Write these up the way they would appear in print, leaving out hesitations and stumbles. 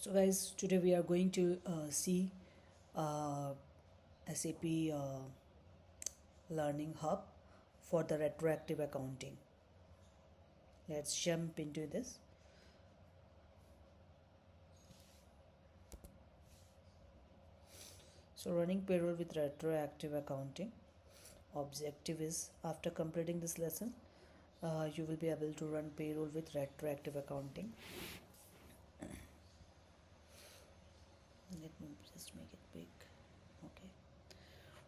So guys, today we are going to see uh, SAP Learning Hub for the retroactive accounting. Let's jump into this. So running payroll with retroactive accounting. Objective is, after completing this lesson, you will be able to run payroll with retroactive accounting. Let me just make it big. Okay.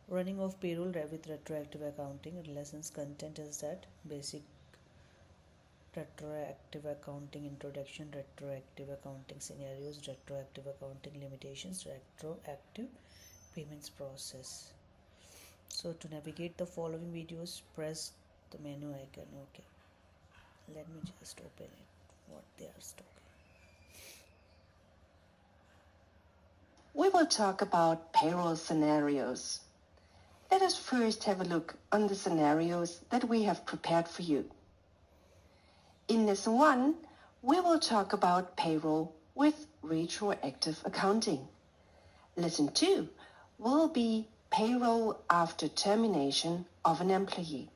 Running of payroll with retroactive accounting. Lessons content is that basic retroactive accounting introduction, retroactive accounting scenarios, retroactive accounting limitations, retroactive payments process. So to navigate the following videos, press the menu icon. Okay, let me just open it, what they are talking. We will talk about payroll scenarios. Let us first have a look on the scenarios that we have prepared for you. In Lesson 1, we will talk about payroll with retroactive accounting. Lesson 2 will be payroll after termination of an employee.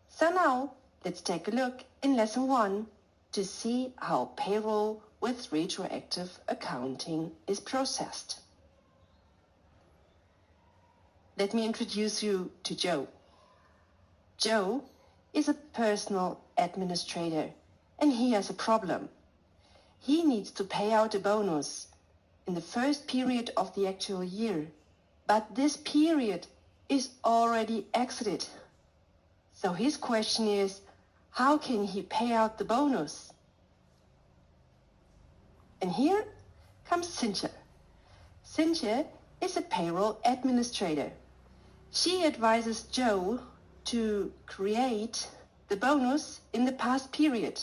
So now, let's take a look in Lesson 1 to see how payroll with retroactive accounting is processed. Let me introduce you to Joe. Joe is a personal administrator and he has a problem. He needs to pay out a bonus in the first period of the actual year, but this period is already exited. So his question is, how can he pay out the bonus? And here comes Cynthia. Cynthia is a payroll administrator. She advises Joe to create the bonus in the past period.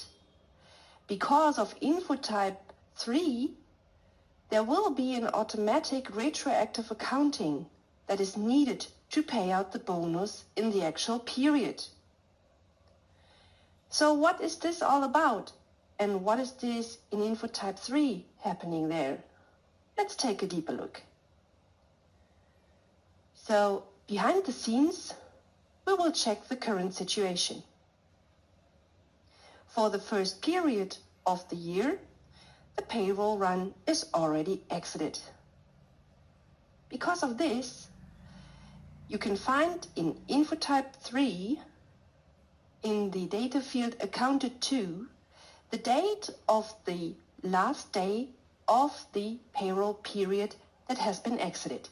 Because of info type 3, there will be an automatic retroactive accounting that is needed to pay out the bonus in the actual period. So what is this all about? And what is this in info type 3 happening there? Let's take a deeper look. So behind the scenes, we will check the current situation. For the first period of the year, the payroll run is already exited. Because of this, you can find in info type 3, in the data field accounted to, the date of the last day of the payroll period that has been exited.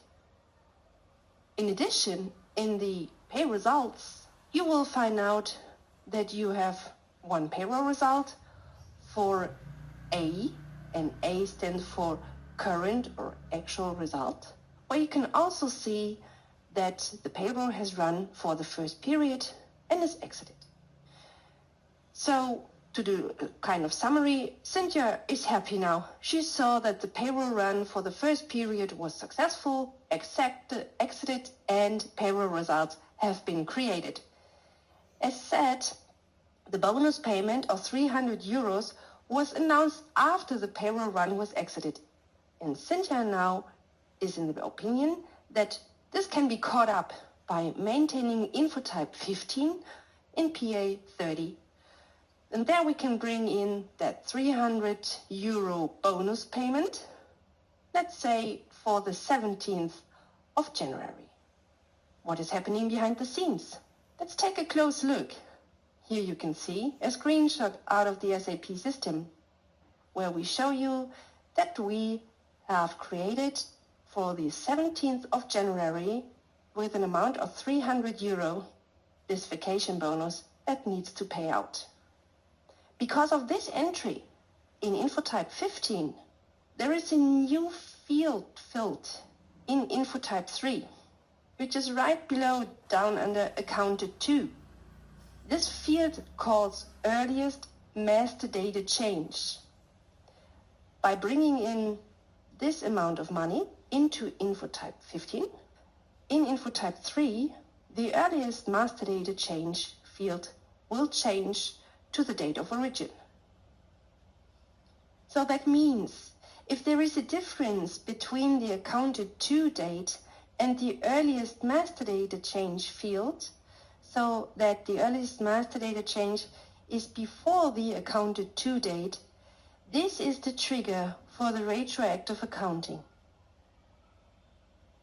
In addition, in the pay results, you will find out that you have one payroll result for A, and A stands for current or actual result, where you can also see that the payroll has run for the first period and is exited. So, to do a kind of summary, Cynthia is happy now. She saw that the payroll run for the first period was successful, exited, and payroll results have been created. As said, the bonus payment of 300 euros was announced after the payroll run was exited. And Cynthia now is in the opinion that this can be caught up by maintaining info type 15 in PA 30. And there we can bring in that 300 euro bonus payment, let's say for the 17th of January. What is happening behind the scenes? Let's take a close look. Here you can see a screenshot out of the SAP system where we show you that we have created for the 17th of January with an amount of 300 euro this vacation bonus that needs to pay out. Because of this entry in info type 15, there is a new field filled in info type 3, which is right below down under accounted to. This field calls earliest master data change. By bringing in this amount of money into info type 15, in info type 3, the earliest master data change field will change to the date of origin. So that means if there is a difference between the accounted to date and the earliest master data change field, so that the earliest master data change is before the accounted to date, this is the trigger for the retroactive accounting.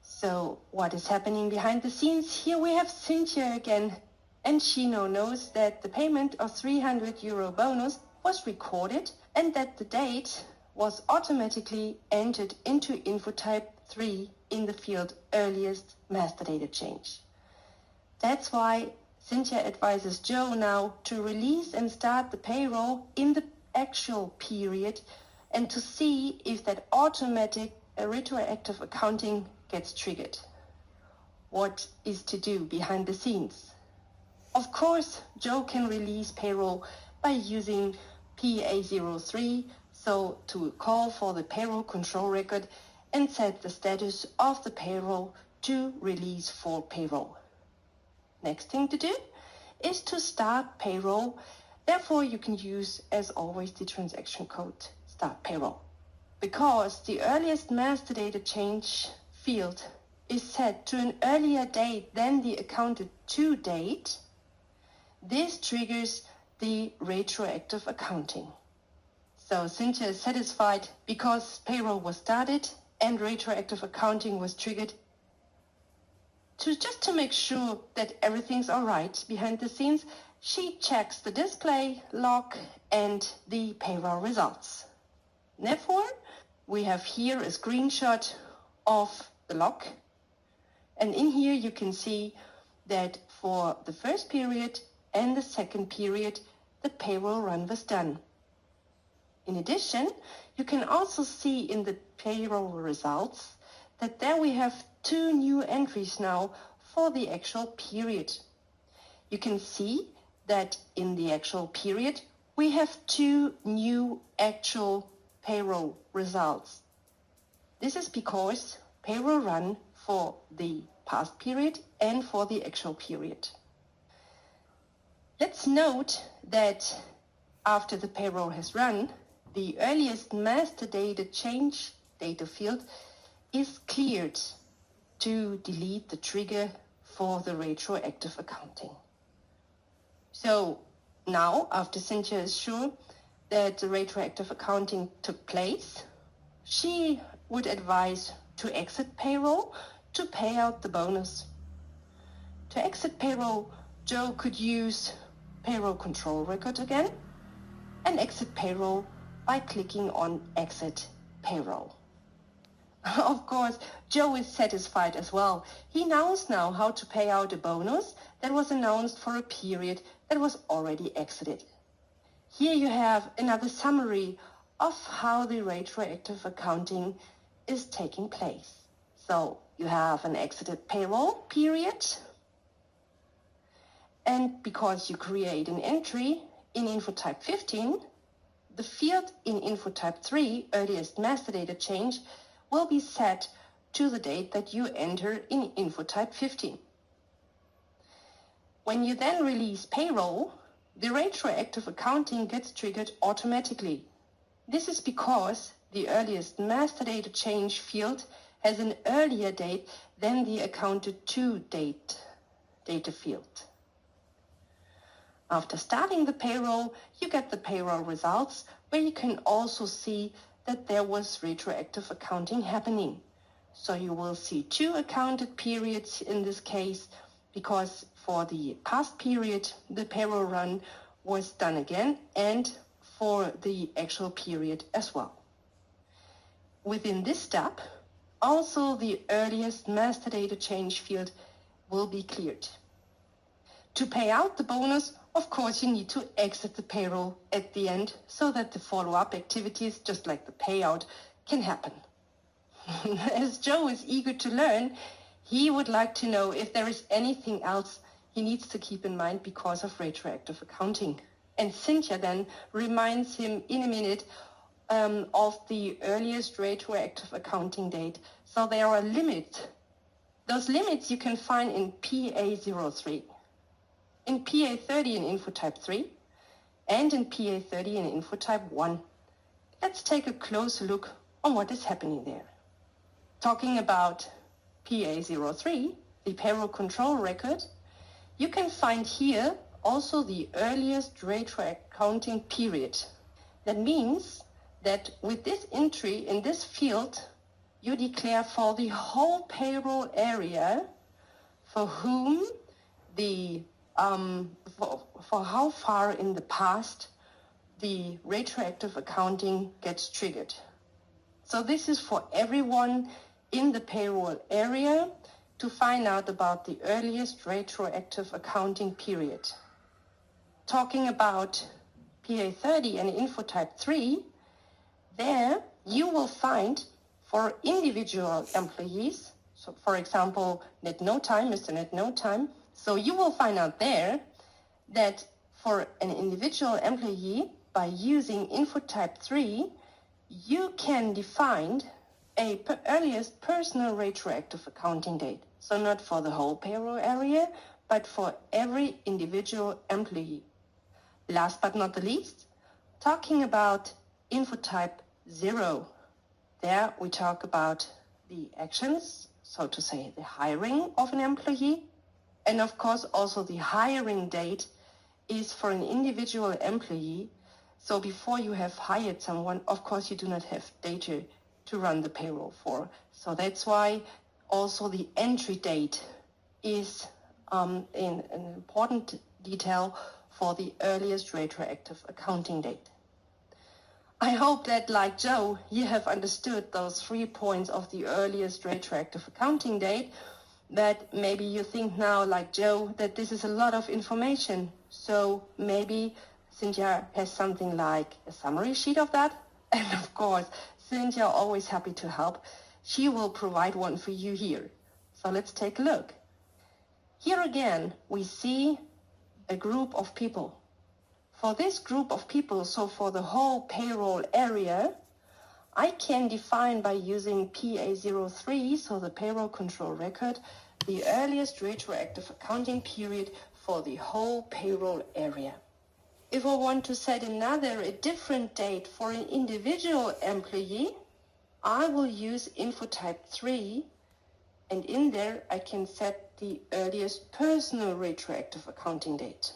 So what is happening behind the scenes? Here we have Cynthia again, and she now knows that the payment of €300 bonus was recorded and that the date was automatically entered into InfoType 3 in the field earliest master data change. That's why Cynthia advises Joe now to release and start the payroll in the actual period and to see if that automatic retroactive accounting gets triggered. What is to do behind the scenes? Of course, Joe can release payroll by using PA03, so to call for the payroll control record and set the status of the payroll to release for payroll. Next thing to do is to start payroll. Therefore, you can use, as always, the transaction code start payroll. Because the earliest master data change field is set to an earlier date than the accounted to date, this triggers the retroactive accounting. So Cynthia is satisfied because payroll was started and retroactive accounting was triggered. Just to make sure that everything's all right behind the scenes, she checks the display log and the payroll results. Therefore, we have here a screenshot of the log, and in here you can see that for the first period and the second period, the payroll run was done. In addition, you can also see in the payroll results that there we have 2 new entries now for the actual period. You can see that in the actual period, we have 2 new actual payroll results. This is because payroll run for the past period and for the actual period. Let's note that after the payroll has run, the earliest master data change data field is cleared to delete the trigger for the retroactive accounting. So now, after Cynthia is sure that the retroactive accounting took place, she would advise to exit payroll to pay out the bonus. To exit payroll, Joe could use payroll control record again and exit payroll by clicking on exit payroll. Of course, Joe is satisfied as well. He knows now how to pay out a bonus that was announced for a period that was already exited. Here you have another summary of how the retroactive accounting is taking place. So you have an exited payroll period, and because you create an entry in InfoType 15, the field in InfoType 3, earliest master data change, will be set to the date that you enter in InfoType 15. When you then release payroll, the retroactive accounting gets triggered automatically. This is because the earliest master data change field has an earlier date than the accounted to date data field. After starting the payroll, you get the payroll results where you can also see that there was retroactive accounting happening. So you will see 2 accounted periods in this case, because for the past period, the payroll run was done again, and for the actual period as well. Within this step, also the earliest master data change field will be cleared. To pay out the bonus, of course, you need to exit the payroll at the end so that the follow-up activities, just like the payout, can happen. As Joe is eager to learn, he would like to know if there is anything else he needs to keep in mind because of retroactive accounting. And Cynthia then reminds him in a minute of the earliest retroactive accounting date. So there are limits. Those limits you can find in PA03. In PA30 in InfoType 3, and in PA30 in InfoType 1. Let's take a closer look on what is happening there. Talking about PA03, the payroll control record, you can find here also the earliest retroactive accounting period. That means that with this entry in this field, you declare for the whole payroll area for whom the for how far in the past the retroactive accounting gets triggered. So this is for everyone in the payroll area to find out about the earliest retroactive accounting period. Talking about PA30 and info type 3, there you will find for individual employees, so for example, net no time, Mr. Net no time, so you will find out there that for an individual employee, by using info type 3, you can define a earliest personal retroactive accounting date. So not for the whole payroll area, but for every individual employee. Last but not the least, talking about info type 0. There we talk about the actions, so to say the hiring of an employee. And of course also the hiring date is for an individual employee. So before you have hired someone, of course you do not have data to run the payroll for. So that's why also the entry date is in an important detail for the earliest retroactive accounting date. I hope that, like Joe, you have understood those 3 points of the earliest retroactive accounting date, that maybe you think now, like Joe, that this is a lot of information. So maybe Cynthia has something like a summary sheet of that. And of course, Cynthia always happy to help. She will provide one for you here. So let's take a look. Here again, we see a group of people. For this group of people, so for the whole payroll area, I can define by using PA03, so the payroll control record, the earliest retroactive accounting period for the whole payroll area. If I want to set a different date for an individual employee, I will use info type 3, and in there I can set the earliest personal retroactive accounting date.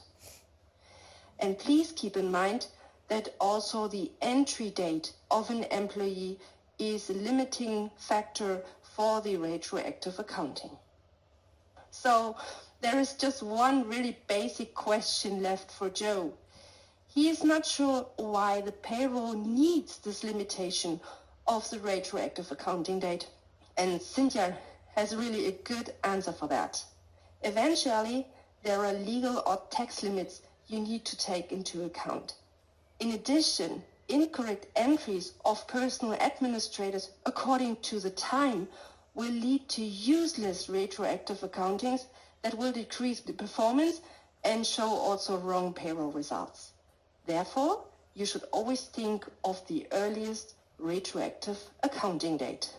And please keep in mind that also the entry date of an employee is a limiting factor for the retroactive accounting. So there is just one really basic question left for Joe. He is not sure why the payroll needs this limitation of the retroactive accounting date. And Cynthia has really a good answer for that. Eventually, there are legal or tax limits you need to take into account. In addition, incorrect entries of personal administrators according to the time will lead to useless retroactive accountings that will decrease the performance and show also wrong payroll results. Therefore, you should always think of the earliest retroactive accounting date.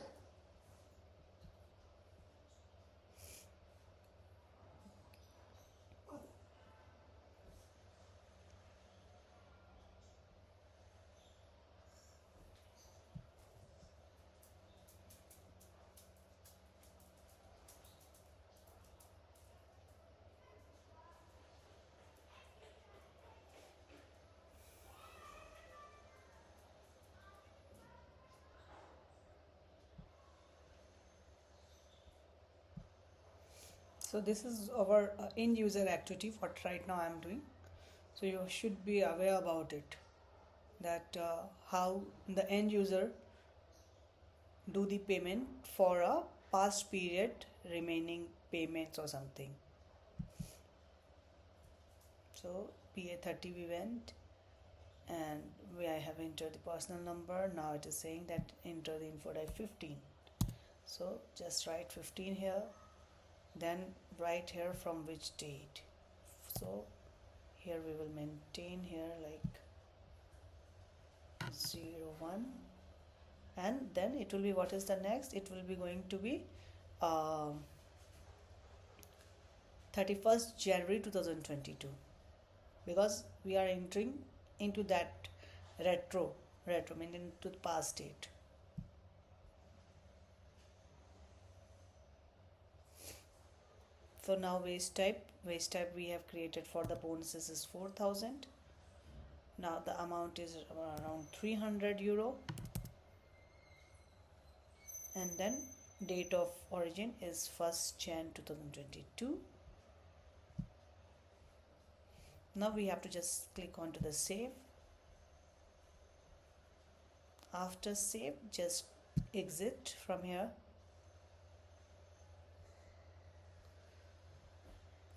So this is our end user activity what right now I am doing. So you should be aware about it, that how the end user do the payment for a past period remaining payments or something. So PA30 we went, and I have entered the personal number. Now it is saying that enter the info type 15. So just write 15 here, then write here from which date. So here we will maintain here like 01, and then it will be, what is the next? It will be going to be 31st January 2022, because we are entering into that retro retro meaning to the past date. For now, wage type we have created for the bonuses is 4,000. Now the amount is around 300 euro, and then date of origin is 1st Jan 2022. Now we have to just click on to the save. After save, just exit from here.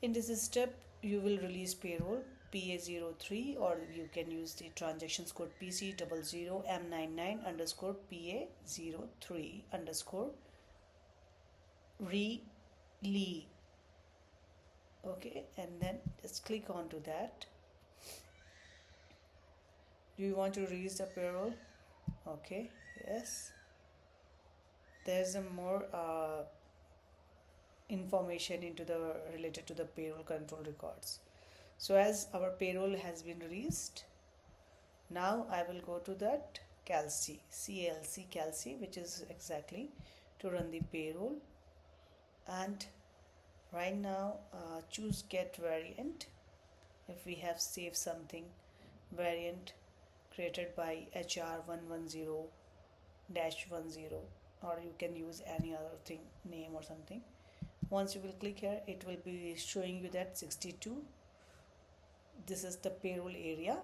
In this step, you will release payroll PA03, or you can use the transactions code PC00M99_PA03_RELE. Okay, and then just click on to that. Do you want to release the payroll? Okay, yes. There's a more information into the related to the payroll control records. So as our payroll has been released, now I will go to that CLC, which is exactly to run the payroll. And right now choose get variant. If we have saved something, variant created by HR110-10, or you can use any other thing, name or something. Once you will click here, it will be showing you that 62. This is the payroll area,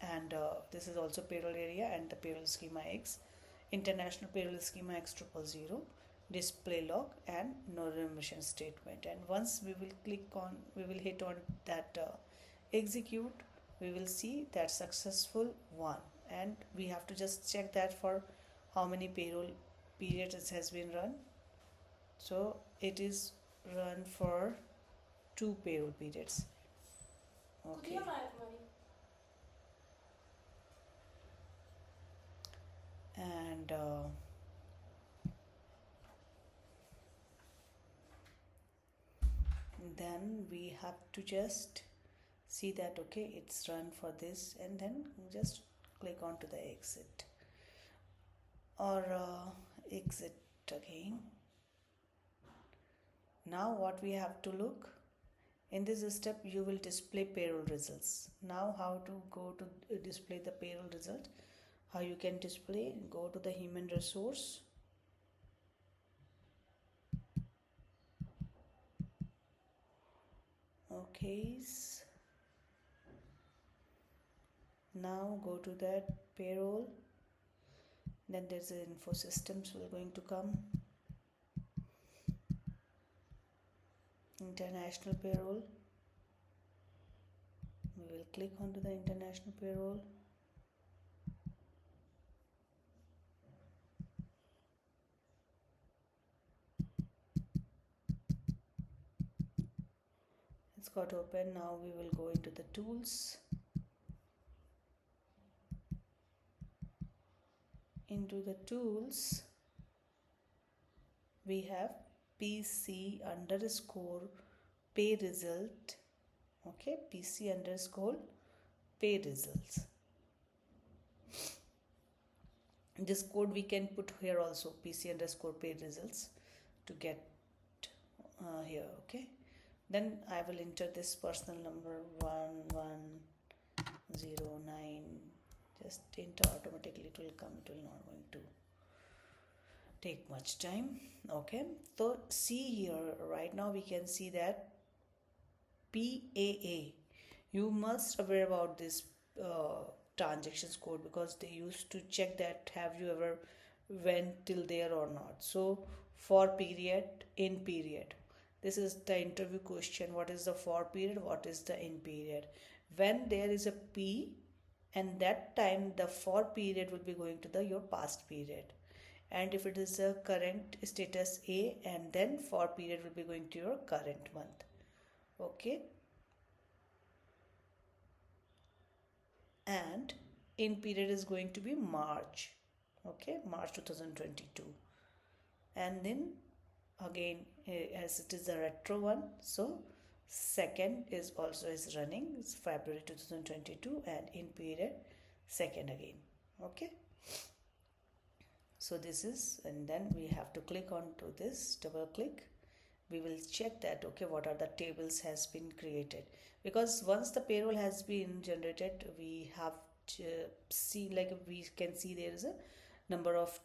and this is also payroll area and the payroll schema X, international payroll schema X000, display log, and no remission statement. And once we will hit on that execute, we will see that successful one, and we have to just check that for how many payroll periods it has been run. So it is run for 2 payroll periods. Okay. And then we have to just see that okay, it's run for this, and then just click on to the exit or exit again. Now what we have to look in this step, you will display payroll results. Now how to go to display the payroll result, how you can display, go to the human resource, okay, now go to that payroll, then there's the info systems will going to come, international payroll, we will click onto the international payroll. It's got open. Now we will go into the tools. Into the tools, we have PC underscore pay result. Okay, PC underscore pay results. This code we can put here also, PC underscore pay results, to get here. Okay, then I will enter this personal number 1109. Just enter, automatically it will come. It will not going to take much time. Okay, so see here, right now we can see that PAA, you must aware about this transactions code, because they used to check that have you ever went till there or not. So for period, in period, this is the interview question. What is the for period, what is the in period? When there is a P, and that time the for period will be going to the your past period, and if it is a current status A, and then for period will be going to your current month. Okay, and in period is going to be March. Okay, March 2022. And then again, as it is a retro one, so second is also is running, it's February 2022, and in period second again. Okay. So this is, and then we have to click on to this, double click. We will check that, okay, what are the tables has been created, because once the payroll has been generated, we have to see, like we can see there is a number of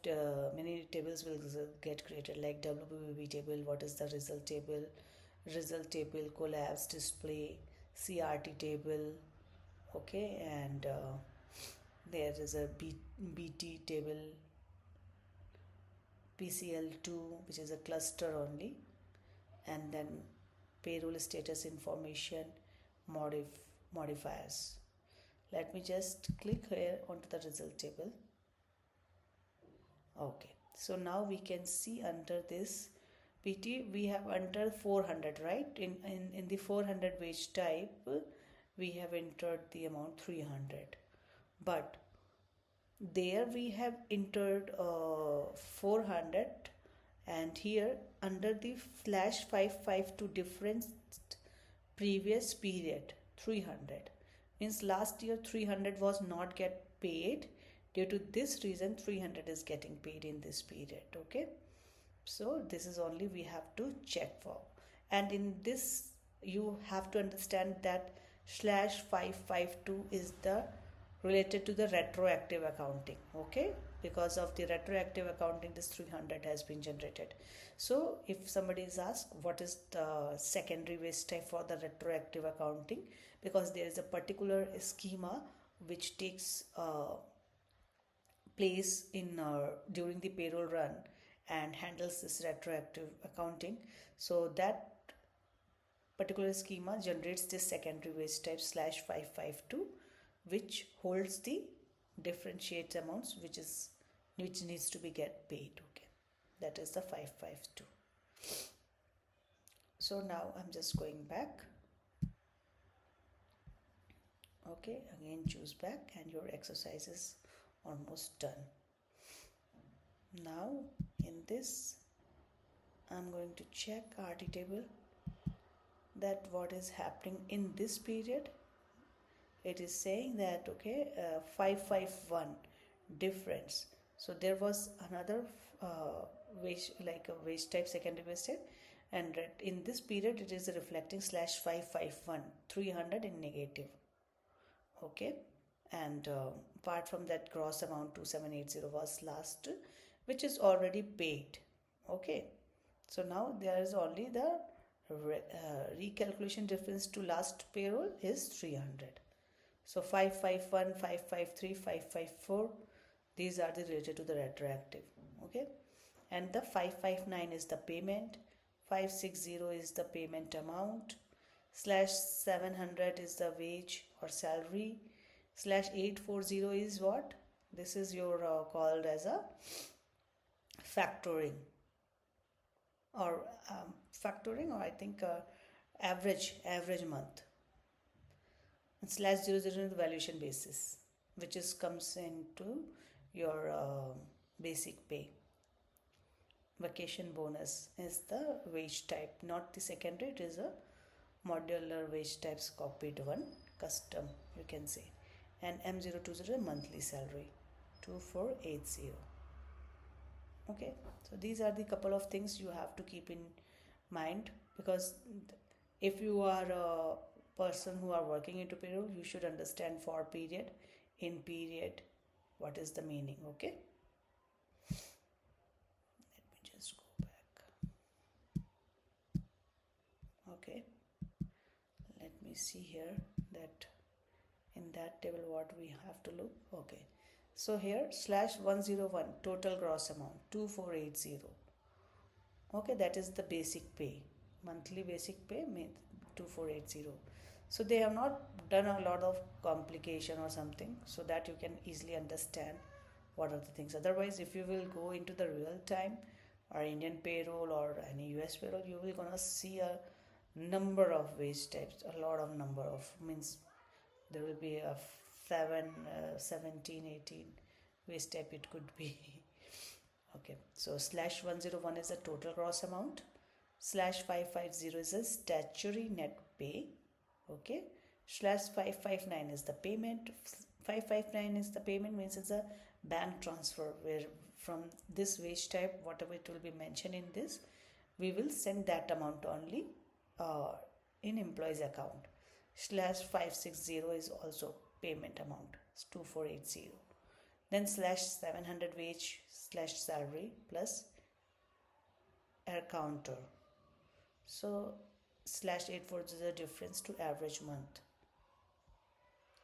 many tables will get created, like WBB table, what is the result table, collapse display, CRT table, okay, and there is a BT table, PCL2, which is a cluster only, and then payroll status information, modifiers. Let me just click here onto the result table. Okay, so now we can see under this PT we have entered 400, right? In the 400 wage type we have entered the amount 300, but there we have entered 400, and here under the /552 difference previous period 300, means last year 300 was not get paid. Due to this reason 300 is getting paid in this period. Okay, so this is only we have to check for, and in this you have to understand that /552 is the related to the retroactive accounting. Okay, because of the retroactive accounting this 300 has been generated. So if somebody is asked what is the secondary wage type for the retroactive accounting, because there is a particular schema which takes place in during the payroll run and handles this retroactive accounting, so that particular schema generates this secondary wage type /552, which holds the differentiate amounts which needs to be get paid. Okay, that is the 552. So now I'm just going back. Okay, again choose back, and your exercise is almost done. Now in this I'm going to check RT table, that what is happening in this period. It is saying that, okay, 551 difference. So there was another wage, like a wage type, secondary wage type, and in this period it is reflecting /551 300 in negative. Okay, and apart from that, gross amount 2780 was last, which is already paid. Okay, so now there is only the recalculation difference to last payroll is 300. So 551, 553, 554, these are the related to the retroactive. Okay, and the 559 is the payment, 560 is the payment amount, /700 is the wage or salary, /840 is what? This is your called as a factoring, or I think average month. And /00 is the valuation basis, which is comes into your basic pay. Vacation bonus is the wage type, not the secondary. It is a modular wage types copied one, custom you can say. And M020 monthly salary 2480. Okay, so these are the couple of things you have to keep in mind, because if you are a person who are working into payroll, you should understand for period, in period, what is the meaning. Okay, let me just go back. Okay, let me see here that in that table what we have to look. Okay, so here /101 total gross amount 2480. Okay, that is the basic pay, monthly basic pay 2480. So they have not done a lot of complication or something, so that you can easily understand what are the things. Otherwise, if you will go into the real time or Indian payroll or any US payroll, you will gonna see a number of wage types, a lot of number of, means there will be a 17, 18 wage type it could be. Okay, so /101 is the total gross amount, /550 is a statutory net pay. Okay, /559 is the payment. 559 is the payment, means it's a bank transfer, where from this wage type whatever it will be mentioned in this, we will send that amount only in employee's account. Slash 560 is also payment amount, it's 2480. Then slash 700 wage slash salary plus air counter. So slash 840 is the difference to average month.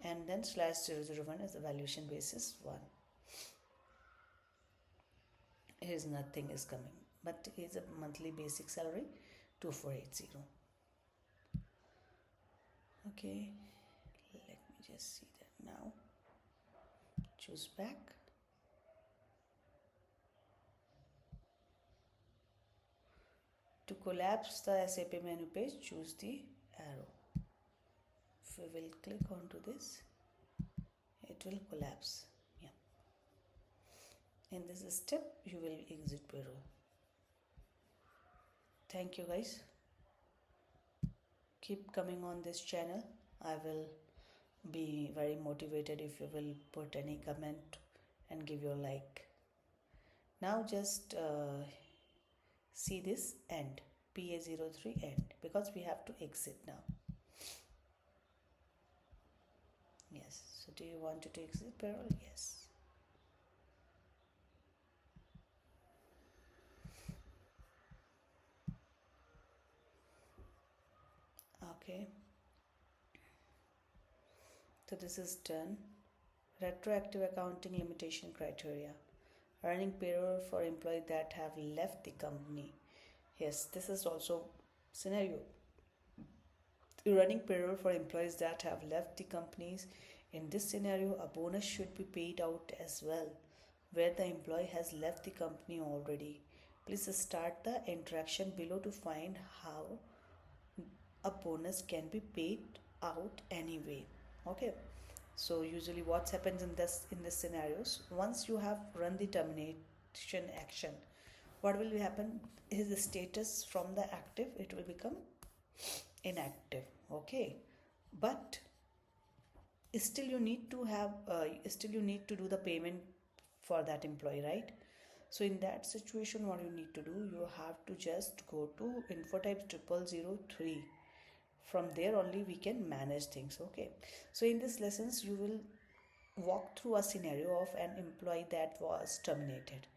And then slash 001 is the valuation basis 1. Here is nothing is coming, but it is a monthly basic salary 2480. Okay, let me just see that now. Choose back. To collapse the SAP menu page, choose the arrow. If we will click onto this, it will collapse. Yeah. In this step, you will exit payroll. Thank you guys. Keep coming on this channel. I will be very motivated if you will put any comment and give your like. Now just see this end, PA03 end, because we have to exit now. Yes, so do you want to exit payroll? Yes. Okay, so this is done. Retroactive accounting limitation criteria. Running payroll for employees that have left the company. Yes, this is also scenario. Running payroll for employees that have left the companies. In this scenario, a bonus should be paid out as well, where the employee has left the company already. Please start the interaction below to find how a bonus can be paid out anyway. Okay, so usually what happens in this scenarios, once you have run the termination action, what will happen is the status from the active, it will become inactive. Okay, but still you need to have do the payment for that employee, right? So in that situation, what you need to do, you have to just go to info type 0003. From there only we can manage things. Okay, so in this lessons you will walk through a scenario of an employee that was terminated.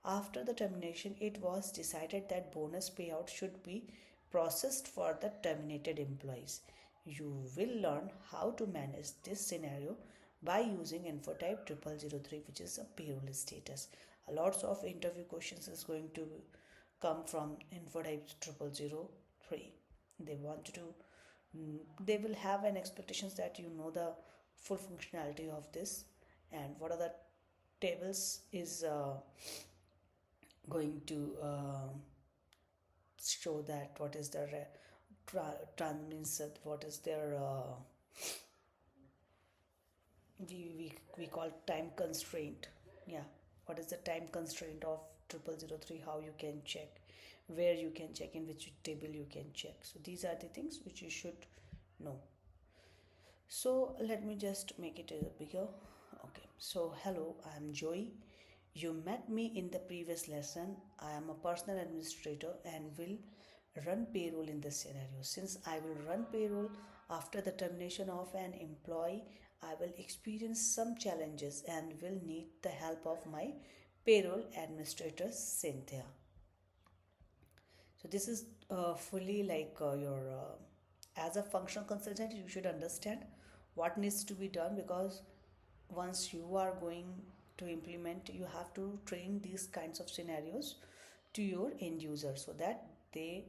After the termination, it was decided that bonus payout should be processed for the terminated employees. You will learn how to manage this scenario by using info type 0003, which is a payroll status. Lots of interview questions is going to come from info type 0003. They will have an expectations that you know the full functionality of this and what are the tables is going to show that what is the what is their we call time constraint. Yeah, what is the time constraint of 0003, how you can check, where you can check, in which table you can check. So these are the things which you should know. So let me just make it bigger. Okay, so hello, I am Joy. You met me in the previous lesson. I am a personal administrator and will run payroll in this scenario. Since I will run payroll after the termination of an employee, I will experience some challenges and will need the help of my payroll administrator Cynthia. So this is fully like your as a functional consultant, you should understand what needs to be done, because once you are going to implement, you have to train these kinds of scenarios to your end user so that they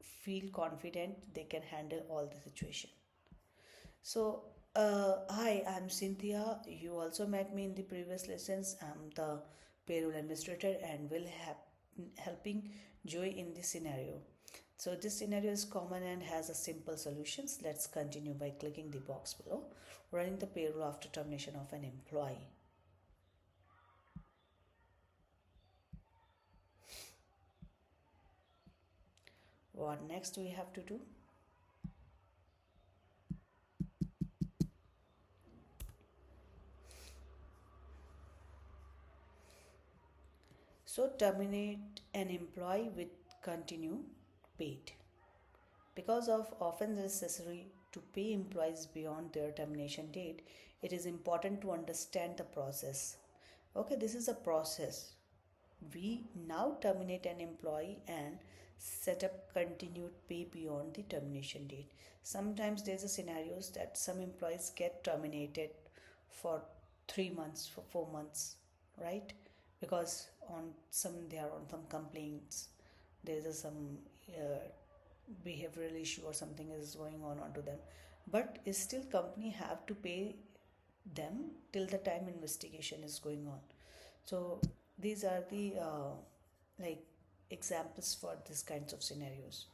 feel confident they can handle all the situation. So hi, I'm Cynthia. You also met me in the previous lessons. I'm the payroll administrator and will helping Joy in this scenario. So this scenario is common and has a simple solutions. Let's continue by clicking the box below. Running the payroll after termination of an employee. What next we have to do? So terminate an employee with continue paid. Because of often necessary to pay employees beyond their termination date, it is important to understand the process. Okay, this is a process. We now terminate an employee and set up continued pay beyond the termination date. Sometimes there's a scenarios that some employees get terminated for 3 months, for 4 months, right? Because on some they are on some complaints, there's some behavioral issue or something is going on onto them, but still company have to pay them till the time investigation is going on. So these are the like examples for these kinds of scenarios.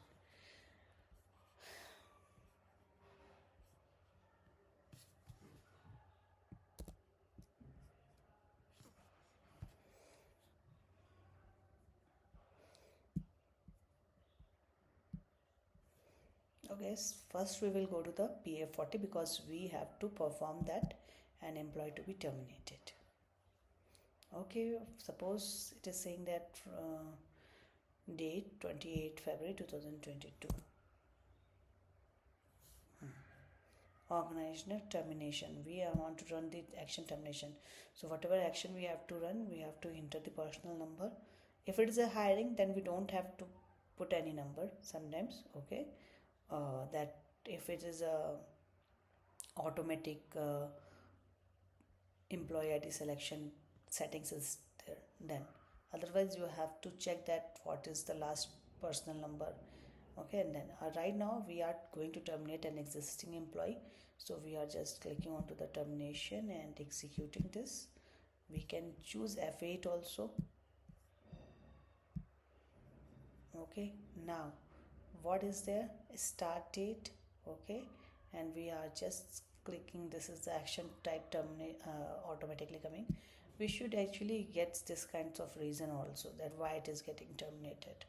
Okay, first we will go to the PA40 because we have to perform that an employee to be terminated. Okay, suppose it is saying that date 28 February 2022. Organizational termination. We want to run the action termination. So whatever action we have to run, we have to enter the personal number. If it is a hiring, then we don't have to put any number sometimes. Okay, that if it is a automatic employee ID selection settings is there, then otherwise you have to check that what is the last personal number. Okay, and then right now we are going to terminate an existing employee, so we are just clicking onto the termination and executing this. We can choose F8 also. Okay, now what is there? Start date. Okay, and we are just clicking, this is the action type terminate automatically coming. We should actually get this kinds of reason also, that why it is getting terminated,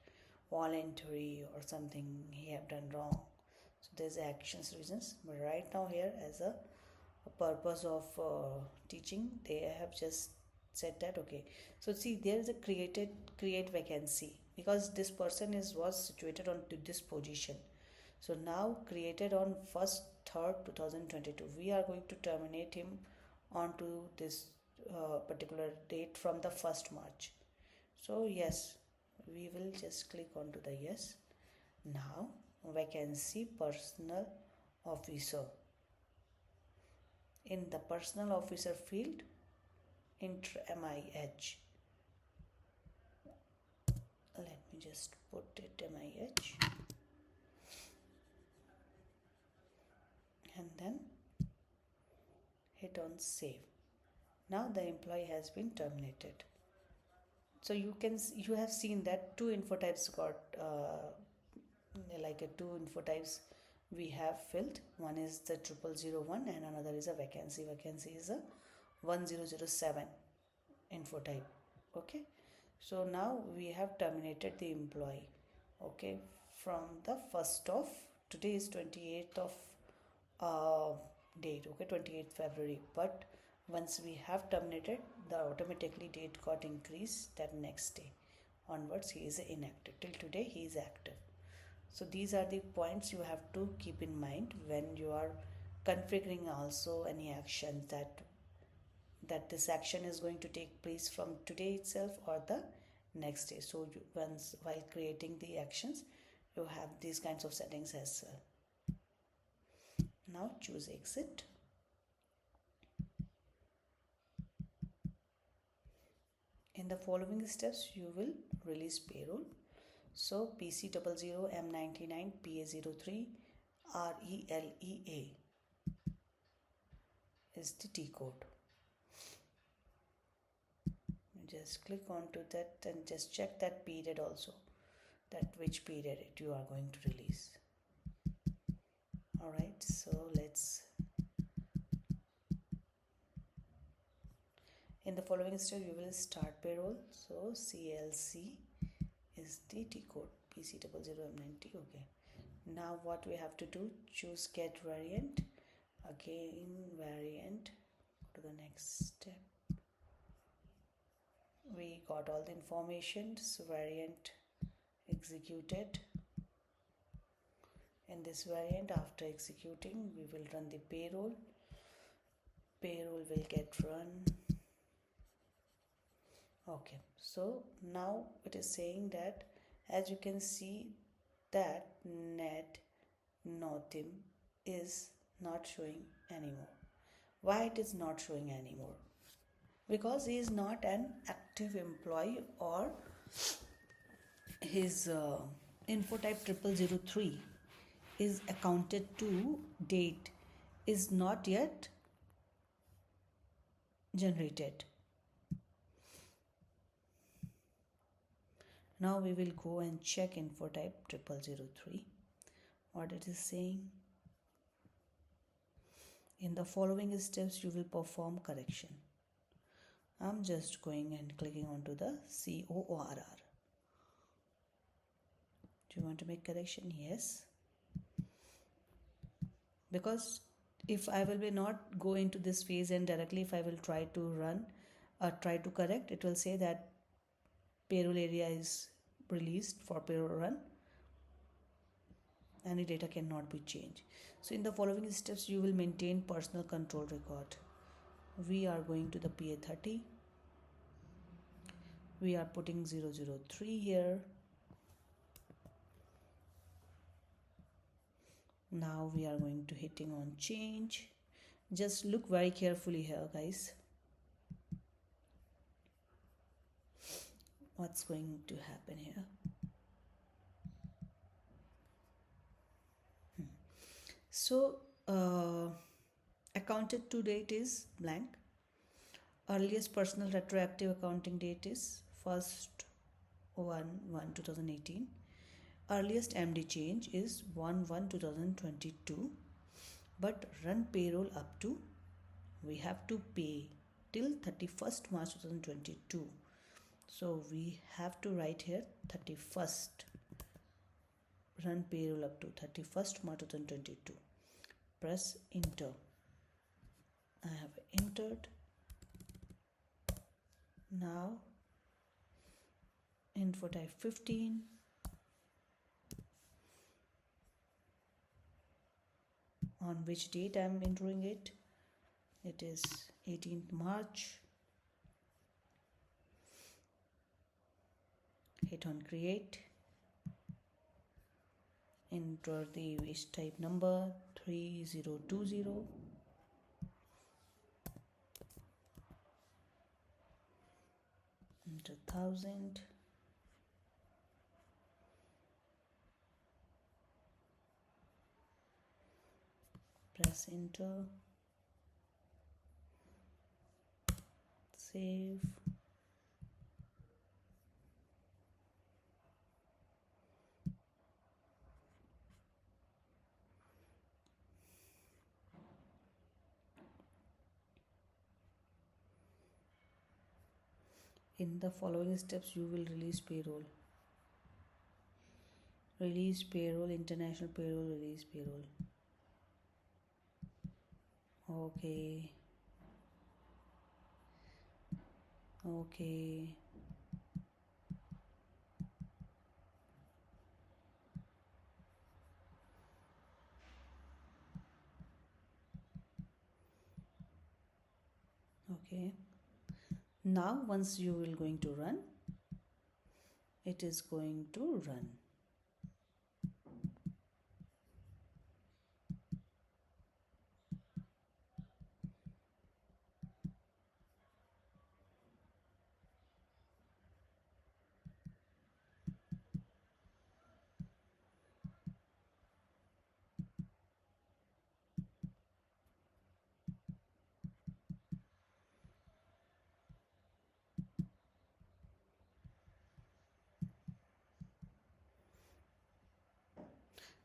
voluntary or something he have done wrong. So there's actions reasons, but right now here as a purpose of teaching, they have just said that. Okay, so see, there is a create vacancy because this person was situated on to this position. So now created on 1st 3rd 2022, we are going to terminate him onto this particular date from the 1st March. So yes, we will just click onto the yes. Now vacancy personal officer. In the personal officer field, enter MIH. Let me just put it MIH and then hit on save. Now the employee has been terminated. So you have seen that two info types got two info types we have filled. One is the 0001 and another is a vacancy. Vacancy is a 1007 info type. Okay, so now we have terminated the employee. Okay, from the 1st of, today is 28th of date. Okay, 28th February, but once we have terminated, the automatically date got increased, that next day onwards he is inactive. Till today he is active. So these are the points you have to keep in mind when you are configuring also any action, that this action is going to take place from today itself or the next day. So once while creating the actions, you have these kinds of settings as well. Now choose exit. In the following steps, you will release payroll. So PC00 M99 PA03 RELEA is the T code. Just click onto that and just check that period also, that which period you are going to release. Alright, so let's. In the following step, you will start payroll. So CLC is the T code, PC00M90. Okay. Now what we have to do, choose get variant. Again variant. Go to the next step. We got all the information. So variant executed. In this variant, after executing, we will run the payroll. Payroll will get run. Okay, so now it is saying that, as you can see, that net notim is not showing anymore. Why it is not showing anymore? Because he is not an active employee, or his info type 0003 is accounted to date is not yet generated. Now we will go and check info type 0003 what it is saying. In the following steps you will perform correction. I'm just going and clicking onto the CORR. Do you want to make correction? Yes. Because if I will be not go into this phase and directly if I will try to run or try to correct, it will say that payroll area is released for payroll run. Any data cannot be changed. So in the following steps you will maintain personal control record. We are going to the PA30. We are putting 003 here. Now we are going to hitting on change. Just look very carefully here, guys. What's going to happen here? So accounted to date is blank. Earliest personal retroactive accounting date is 1st 1/1/2018. Earliest MD change is 1/1/2022. But run payroll up to, we have to pay till 31st March 2022. So we have to write here 31st. Run payroll up to 31st March 2022. Press enter. I have entered. Now info type 15. On which date I am entering it? It is 18th March. Hit on create. Enter the wage type number 3020. Enter 1000. Press enter. Save. In the following steps, you will release payroll. Release payroll, international payroll, release payroll. Okay. Okay. Okay. Now once you will going to run, it is going to run.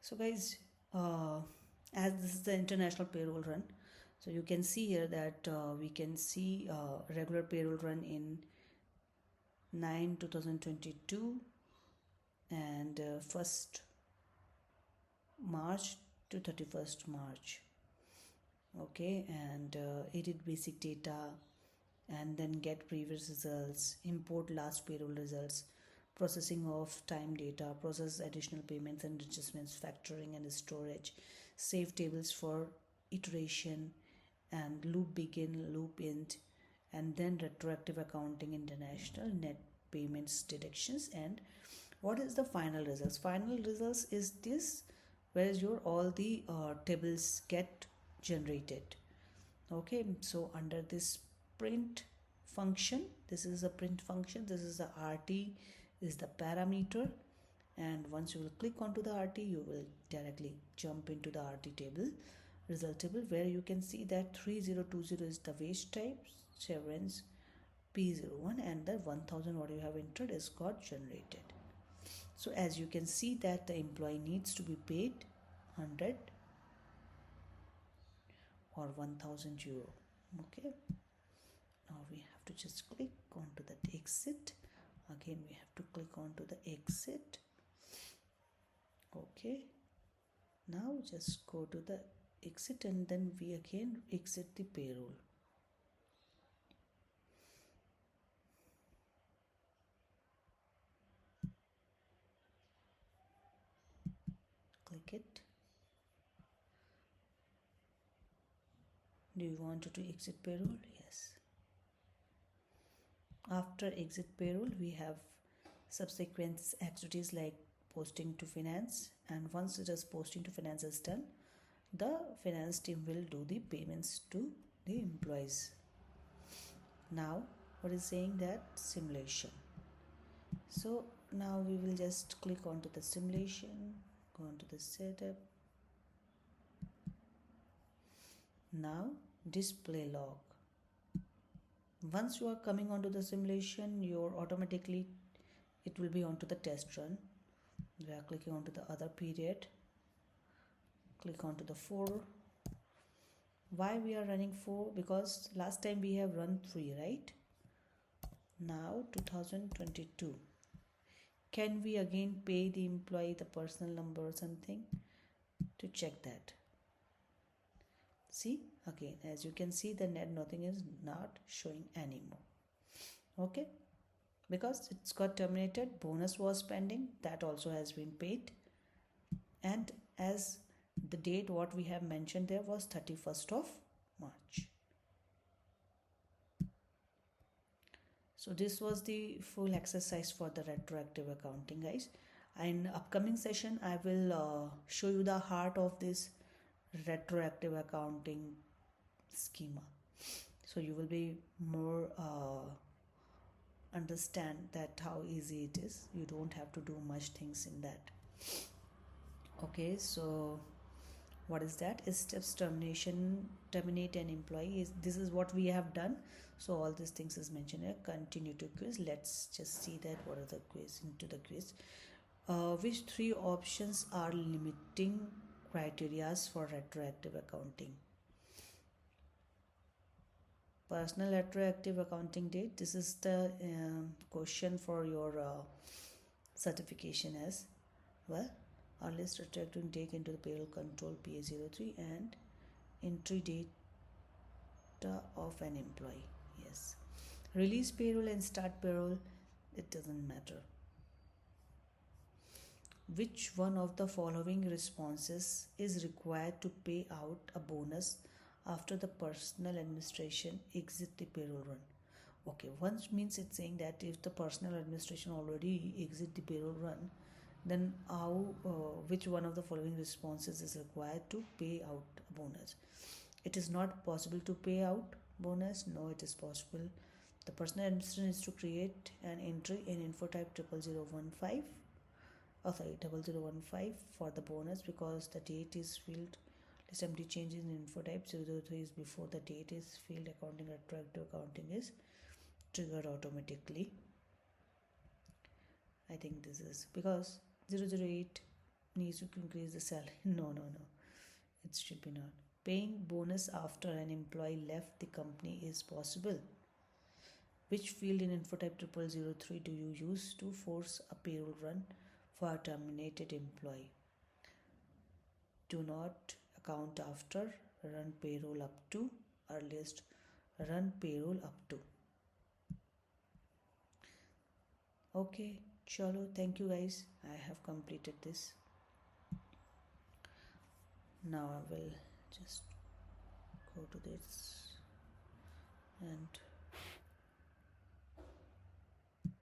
So guys, as this is the international payroll run, so you can see here that we can see regular payroll run in 9/2022 and 1st March to 31st March. Okay, and edit basic data, and then get previous results, import last payroll results, processing of time data, process additional payments and adjustments, factoring and storage, save tables for iteration, and loop begin, loop end, and then retroactive accounting, international net payments deductions. And what is the final results? Final results is this, where your all the tables get generated. Okay, so under this print function, this is a print function, this is the RT is the parameter, and once you will click onto the RT, you will directly jump into the RT table, result table, where you can see that 3020 is the wage type, severance P01, and the 1000 what you have entered is got generated. So as you can see that the employee needs to be paid 100 or 1000 euro. Okay, now we have to just click onto that exit. Again we have to click onto the exit. Okay, now just go to the exit, and then we again exit the payroll. Click it. Do you want to exit payroll? Yes. After exit payroll, we have subsequent activities like posting to finance, and once it is posting to finance is done, the finance team will do the payments to the employees. Now what is saying that simulation. So now we will just click onto the simulation, go onto the setup. Now display log. Once you are coming onto the simulation, your automatically it will be onto the test run. We are clicking onto the other period, click onto the 4. Why we are running 4? Because last time we have run 3, right? Now 2022. Can we again pay the employee the personal number or something? To check that. See, again as you can see the net nothing is not showing anymore. Okay, because it's got terminated. Bonus was pending, that also has been paid, and as the date what we have mentioned there was 31st of March. So this was the full exercise for the retroactive accounting, guys. In upcoming session I will show you the heart of this retroactive accounting schema, so you will be more understand that how easy it is. You don't have to do much things in that. Okay, so what is that? Is steps termination, terminate an employee. This is what we have done. So all these things is mentioned here. Continue to quiz. Let's just see that what are the quiz, into the quiz. Which 3 options are limiting criteria for retroactive accounting? Personal retroactive accounting date. This is the question for your certification as well. Earliest retroactive date into the payroll control PA03, and entry data of an employee. Yes. Release payroll and start payroll, it doesn't matter. Which one of the following responses is required to pay out a bonus after the personal administration exit the payroll run? Okay, once means it's saying that if the personal administration already exit the payroll run, then how which one of the following responses is required to pay out a bonus? It is not possible to pay out bonus. No, it is possible. The personal administration is to create an entry in info type 0015 0015 for the bonus, because the date is filled. List empty changes in info type 003 is before the date is filled. Accounting retroactive accounting is triggered automatically. I think this is because 008 needs to increase the salary. No, it should be not. Paying bonus after an employee left the company is possible. Which field in info type 0003 do you use to force a payroll run for a terminated employee? Do not account after, run payroll up to, earliest run payroll up to. Okay, chalo, thank you guys. I have completed this. Now I will just go to this and